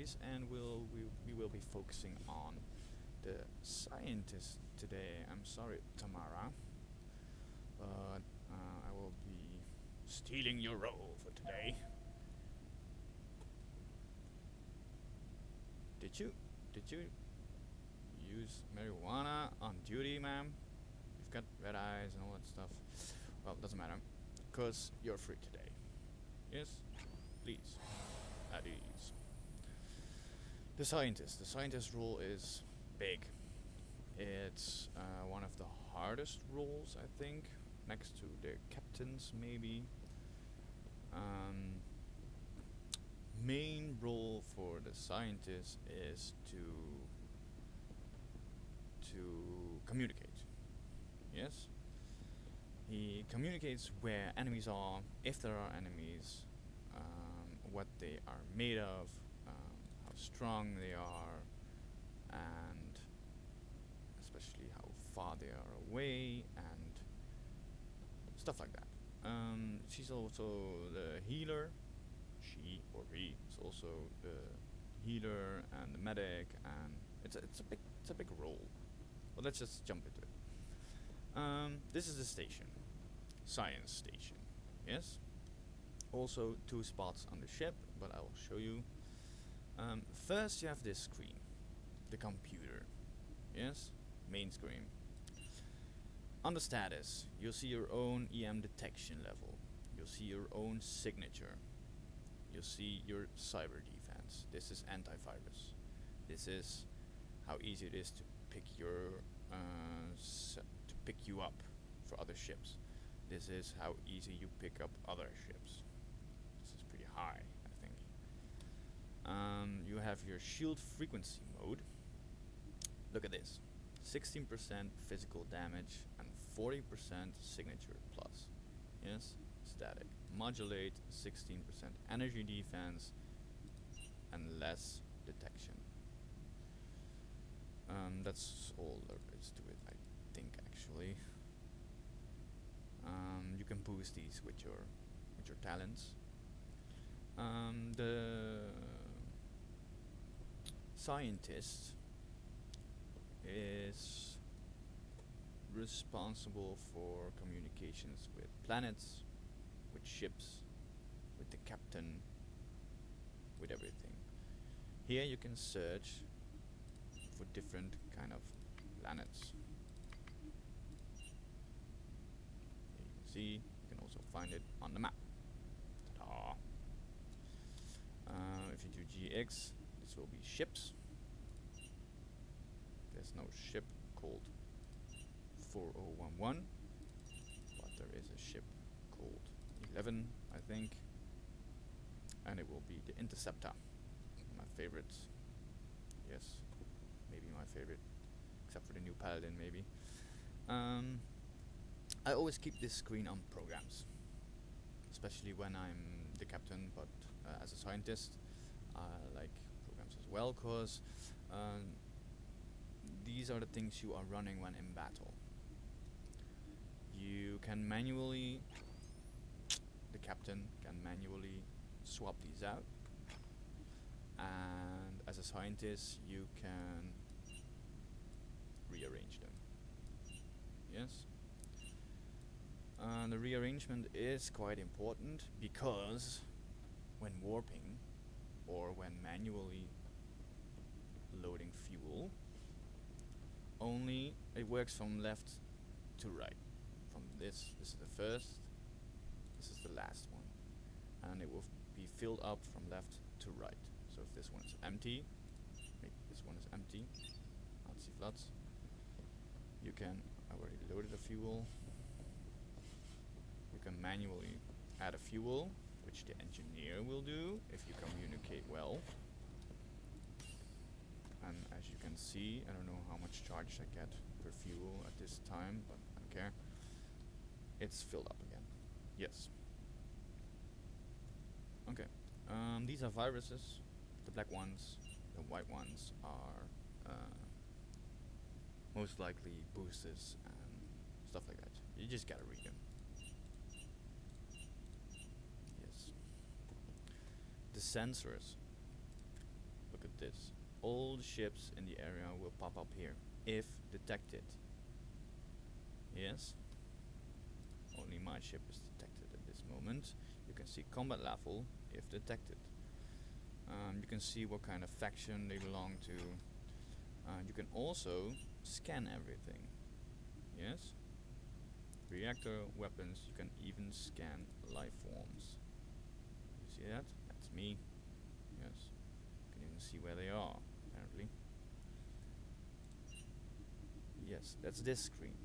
series, and we will be focusing on the scientist today. I'm sorry, Tamara, but I will be stealing your role for today. Did you use marijuana on duty, ma'am? You've got red eyes and all that stuff. Well, it doesn't matter, cause you're free today. Yes, please, at ease. The scientist. The scientist role is big. It's one of the hardest roles, I think, next to the captains, maybe. Um, Main role for the scientist is to communicate. Yes, he communicates where enemies are, if there are enemies, what they are made of, how strong they are, and especially how far they are away, and stuff like that. She's also the healer. She or he is also the healer and the medic, and it's a big role. Well, let's just jump into it. This is the station, science station. Yes. Also two spots on the ship, but I will show you. First, you have this screen, the computer. Yes, main screen. On the status, you'll see your own EM detection level. You'll see your own signature. You'll see your cyber defense. This is antivirus. This is how easy it is to pick your to pick you up for other ships. This is how easy you pick up other ships. This is pretty high, I think. You have your shield frequency mode. Look at this. 16% physical damage and 40% signature plus. Yes, static. Modulate, 16% energy defense and less detection. That's all there is to it, I think, actually. You can boost these with your talents. The scientist is responsible for communications with planets, with ships, with the captain, with everything. Here you can search for different kind of planets. Here you can see, you can also find it on the map. Ta-da! If you do GX, this will be ships. There's no ship called 4011, but there is a ship called 11, I think, and it will be the Interceptor, my favorite. Yes, maybe my favorite, except for the new Paladin, maybe. I always keep this screen on programs, especially when I'm the captain, but as a scientist, I like programs as well, cause these are the things you are running when in battle. You can manually, the captain can manually swap these out, and as a scientist you can rearrange them. Yes. The rearrangement is quite important because when warping or when manually loading fuel, only it works from left to right. From this is the first, this is the last one, and it will be filled up from left to right. So if this one is empty, maybe this one is empty, Nazi floods, you can, I already loaded the fuel, you can manually add a fuel, which the engineer will do if you communicate well. And as you can see, I don't know how much charge I get per fuel at this time, but I don't care. It's filled up again. Yes. Okay. These are viruses. The black ones, the white ones are most likely boosters and stuff like that. You just gotta read them. Yes. The sensors. Look look at this. All the ships in the area will pop up here if detected. Yes, only my ship is detected at this moment. You can see combat level if detected. You can see what kind of faction they belong to. You can also scan everything. Yes, reactor, weapons, you can even scan life forms. You see that? That's me. Yes, you can even see where they are, apparently. Yes, that's this screen.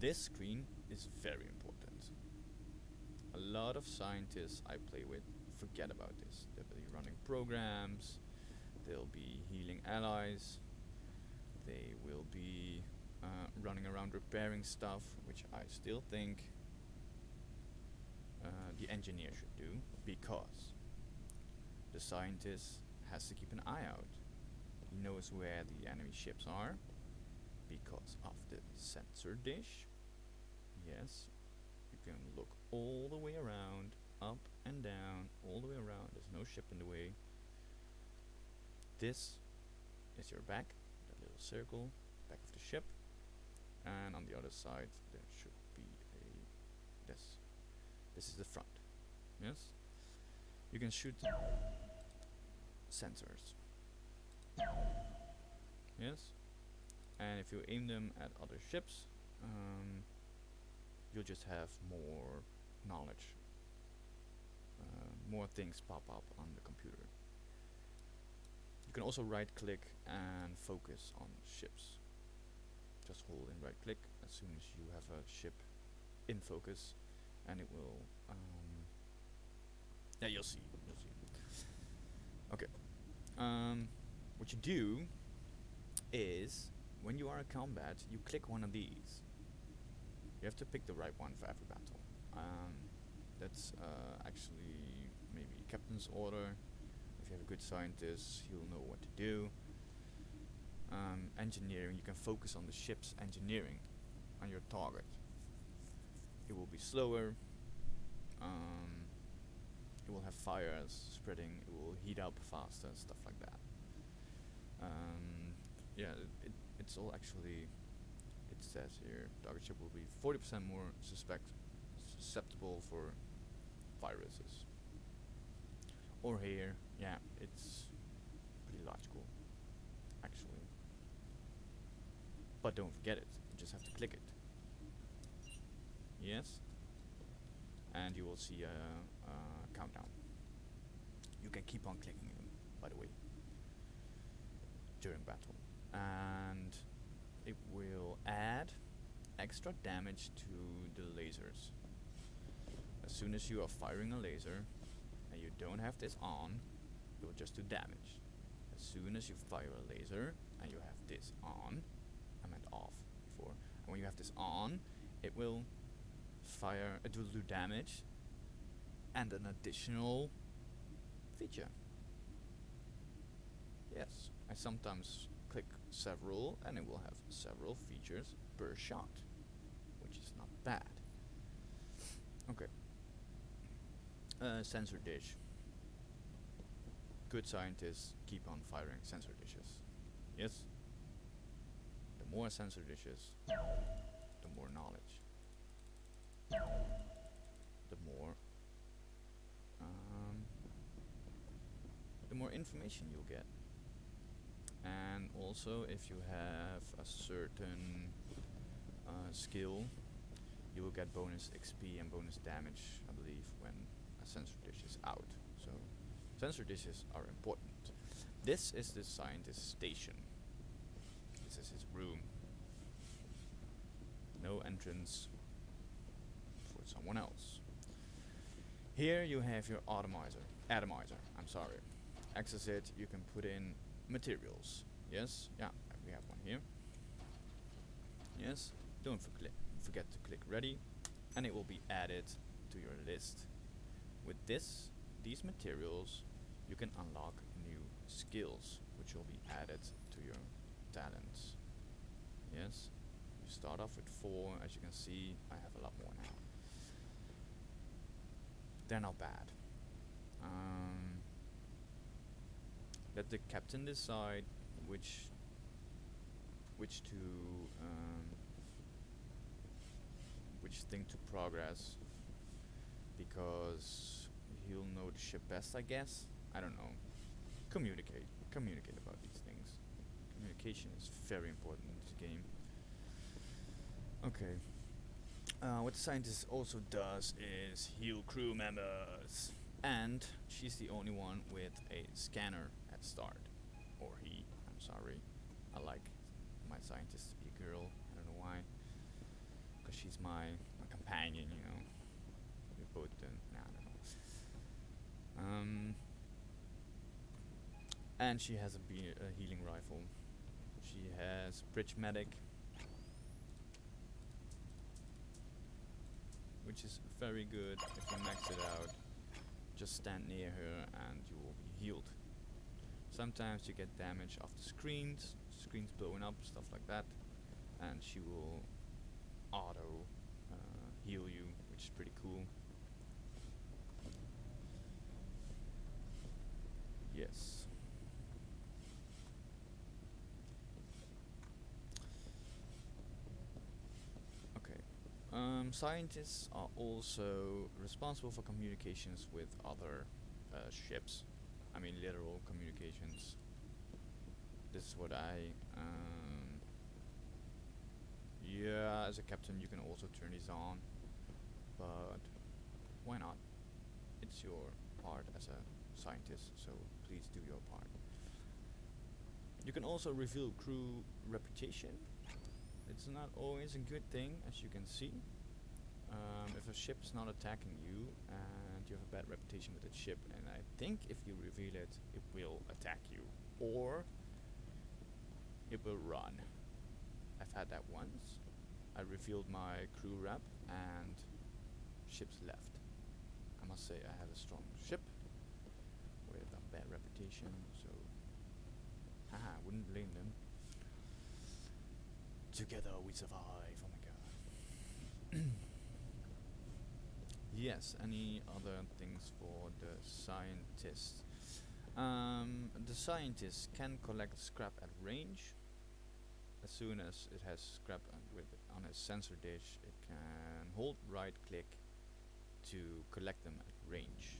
This screen is very important. A lot of scientists I play with forget about this. They'll be running programs, they'll be healing allies, they will be running around repairing stuff, which I still think the engineer should do, because the scientist has to keep an eye out. He knows where the enemy ships are because of the sensor dish. Yes, you can look all the way around, up and down, all the way around. There's no ship in the way. This is your back, that little circle, back of the ship. And on the other side there should be this. This is the front. Yes? You can shoot sensors. Yes? And if you aim them at other ships, you'll just have more knowledge. More things pop up on the computer. You can also right click and focus on ships. Just hold and right click as soon as you have a ship in focus, and it will yeah, you'll see. Okay. What you do is, when you are in combat, you click one of these. You have to pick the right one for every battle. That's actually maybe captain's order. If you have a good scientist, he'll know what to do. Engineering, you can focus on the ship's engineering, on your target. It will be slower. It will have fires spreading. It will heat up faster, stuff like that. Yeah, it's all actually. It says here, target ship will be 40% more susceptible for viruses. Or here, yeah, it's pretty logical, actually. But don't forget it. You just have to click it. Yes. And you will see a countdown. You can keep on clicking them, by the way, during battle. And it will add extra damage to the lasers. As soon as you are firing a laser and you don't have this on, it will just do damage. As soon as you fire a laser and you have this on, I meant off before, and when you have this on, it will fire, it will do damage and an additional feature. Yes, I sometimes click several and it will have several features per shot, which is not bad. Okay. Sensor dish. Good scientists keep on firing sensor dishes. Yes? The more sensor dishes, the more knowledge. The more information you'll get. And also, if you have a certain skill, you will get bonus XP and bonus damage, I believe, when a sensor dish is out. So sensor dishes are important. This is the scientist's station. This is his room. No entrance for someone else. Here you have your atomizer. I'm sorry. Access it. You can put in materials. Yes. Yeah. We have one here. Yes. Don't forget to click ready, and it will be added to your list. With these materials, you can unlock new skills, which will be added to your talents. Yes. You start off with 4, as you can see. I have a lot more now. They're not bad. let the captain decide which which to um, which thing to progress, because he'll know the ship best, I guess. I don't know. Communicate about these things. Communication is very important in this game. Okay. What the scientist also does is heal crew members, and she's the only one with a scanner at start, or he. I'm sorry. I like my scientist to be a girl. I don't know why. Because she's my companion, you know. We both nah, I don't know. And she has a healing rifle. She has bridge medic, which is very good if you max it out. Just stand near her and you will be healed. Sometimes you get damage off the screens blowing up, stuff like that, and she will auto heal you, which is pretty cool. Yes. Okay. Scientists are also responsible for communications with other ships. I mean, literal communications. This is what yeah, as a captain you can also turn these on, but why not? It's your part as a scientist, so please do your part. You can also reveal crew reputation. It's not always a good thing, as you can see. If a ship is not attacking you and you have a bad reputation with that ship, and I think if you reveal it, it will attack you, or it will run. I've had that once. I revealed my crew rep and ships left. I must say I have a strong ship with a bad reputation, so haha, wouldn't blame them. Together we survive. Oh my god. Yes, any other things for the scientist? The scientist can collect scrap at range. As soon as it has scrap on a sensor dish, it can hold right click to collect them at range.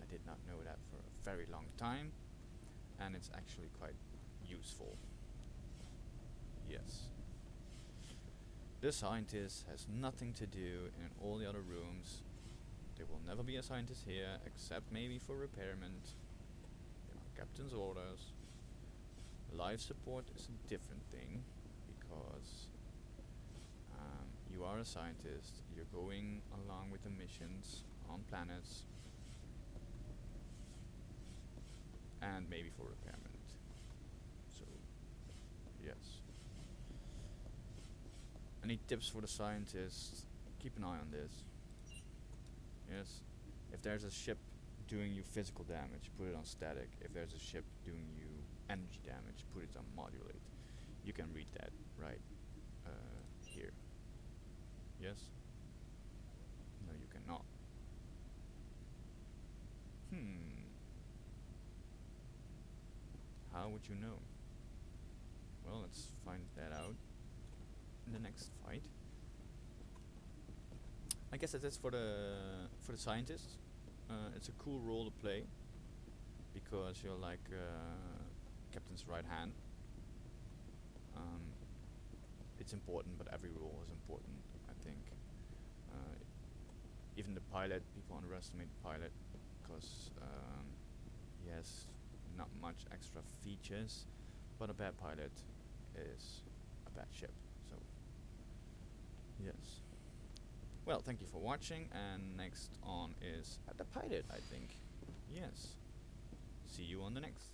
I did not know that for a very long time, and it's actually quite useful. Yes. The scientist has nothing to do in all the other rooms. There will never be a scientist here, except maybe for repairment. There are captain's orders. Life support is a different thing, because you are a scientist, you're going along with the missions on planets, and maybe for repairment. So, yes. Any tips for the scientists? Keep an eye on this. Yes. If there's a ship doing you physical damage, put it on static. If there's a ship doing you energy damage, put it on modulate. You can read that right here. Yes? No, you cannot. How would you know? Well, let's find that out in the next fight. I guess that's it for the scientist. It's a cool role to play, because you're like captain's right hand. It's important, but every role is important, I think. Even the pilot, people underestimate the pilot, because he has not much extra features, but a bad pilot is a bad ship. So, yes. Well, thank you for watching, and next on is the pilot, I think. Yes. See you on the next.